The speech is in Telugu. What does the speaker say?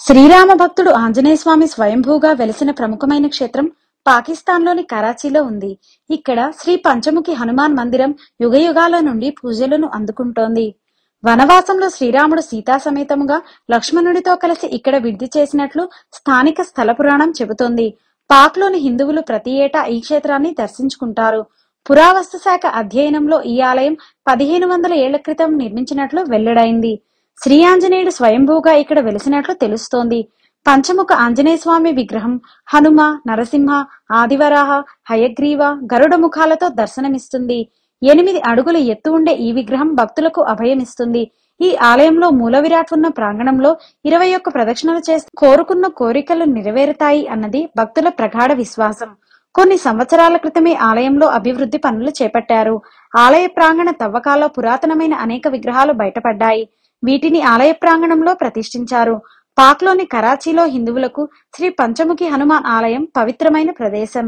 శ్రీరామ భక్తుడు ఆంజనేయస్వామి స్వయంభూగా వెలిసిన ప్రముఖమైన క్షేత్రం పాకిస్తాన్లోని కరాచీలో ఉంది. ఇక్కడ శ్రీ పంచముఖి హనుమాన్ మందిరం యుగయుగాల నుండి పూజలను అందుకుంటోంది. వనవాసంలో శ్రీరాముడు సీతా సమేతముగా లక్ష్మణుడితో కలిసి ఇక్కడ విడిది చేసినట్లు స్థానిక స్థల పురాణం చెబుతోంది. పాక్లోని హిందువులు ప్రతి ఏటా ఈ క్షేత్రాన్ని దర్శించుకుంటారు. పురావస్తు శాఖ అధ్యయనంలో ఈ ఆలయం 1500 ఏళ్ల క్రితం నిర్మించినట్లు వెల్లడైంది. శ్రీ ఆంజనేయుడు స్వయంభూగా ఇక్కడ వెలిసినట్లు తెలుస్తోంది. పంచముఖ ఆంజనేయ స్వామి విగ్రహం హనుమ, నరసింహ, ఆదివరాహ, హయగ్రీవ, గరుడ ముఖాలతో దర్శనమిస్తుంది. 8 అడుగుల ఎత్తు ఉండే ఈ విగ్రహం భక్తులకు అభయమిస్తుంది. ఈ ఆలయంలో మూల విరాట్ ఉన్న ప్రాంగణంలో 21 ప్రదక్షిణలు చేసి కోరుకున్న కోరికలు నెరవేరుతాయి అన్నది భక్తుల ప్రగాఢ విశ్వాసం. కొన్ని సంవత్సరాల క్రితమే ఆలయంలో అభివృద్ధి పనులు చేపట్టారు. ఆలయ ప్రాంగణ తవ్వకాల్లో పురాతనమైన అనేక విగ్రహాలు బయటపడ్డాయి. వీటిని ఆలయ ప్రాంగణంలో ప్రతిష్ఠించారు. పాక్లోని కరాచీలో హిందువులకు శ్రీ పంచముఖి హనుమాన్ ఆలయం పవిత్రమైన ప్రదేశం.